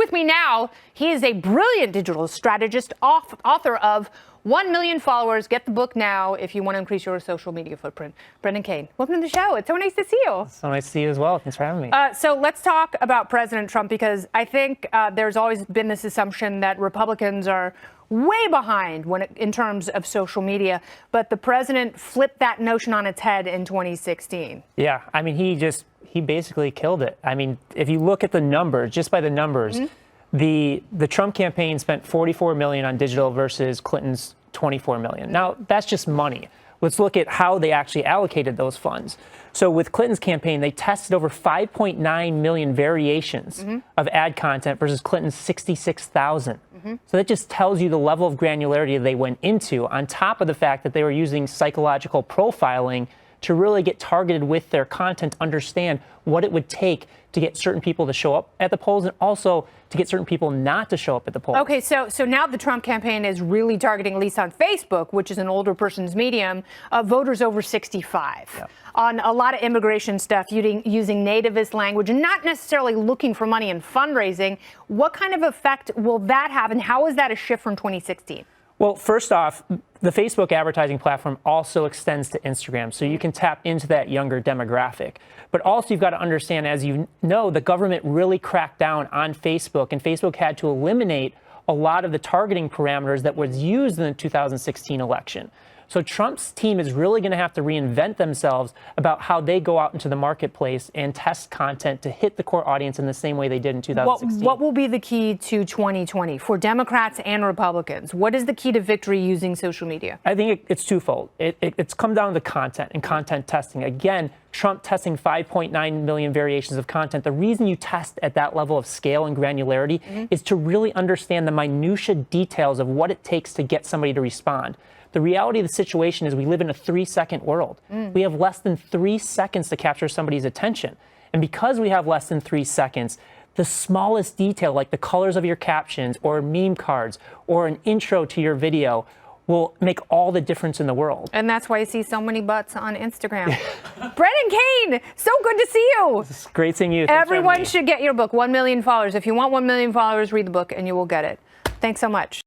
with me now, he is a brilliant digital strategist, author of 1 million followers. Get the book now if you want to increase your social media footprint. Brendan Kane, welcome to the show. It's so nice to see you. So nice to see you as well. Thanks for having me. So let's talk about President Trump, because I think there's always been this assumption that Republicans are way behind in terms of social media. But the president flipped that notion on its head in 2016. Yeah, I mean, he basically killed it. I mean, if you look at the numbers, just by the numbers, the Trump campaign spent $44 million on digital versus Clinton's $24 million. Now, that's just money. Let's look at how they actually allocated those funds. So with Clinton's campaign, they tested over 5.9 million variations of ad content versus Clinton's 66,000. So that just tells you the level of granularity they went into, on top of the fact that they were using psychological profiling to really get targeted with their content, understand what it would take to get certain people to show up at the polls and also to get certain people not to show up at the polls. Okay, so now the Trump campaign is really targeting, at least on Facebook, which is an older person's medium, voters over 65. Yep. On a lot of immigration stuff, using nativist language and not necessarily looking for money in fundraising. What kind of effect will that have, and how is that a shift from 2016? Well, first off, the Facebook advertising platform also extends to Instagram, so you can tap into that younger demographic. But also, you've got to understand, as you know, the government really cracked down on Facebook, and Facebook had to eliminate a lot of the targeting parameters that was used in the 2016 election. So Trump's team is really going to have to reinvent themselves about how they go out into the marketplace and test content to hit the core audience in the same way they did in 2016. What will be the key to 2020 for Democrats and Republicans? What is the key to victory using social media? I think it's twofold. It's come down to content and content testing. Again, Trump testing 5.9 million variations of content. The reason you test at that level of scale and granularity is to really understand the minutia details of what it takes to get somebody to respond. The reality of the situation is we live in a 3-second world. We have less than 3 seconds to capture somebody's attention. And because we have less than 3 seconds, the smallest detail, like the colors of your captions or meme cards or an intro to your video, will make all the difference in the world. And that's why you see so many butts on Instagram. Brendan Kane, so good to see you. It's great seeing you. Thanks. Everyone should get your book, 1 million followers. If you want 1 million followers, read the book and you will get it. Thanks so much.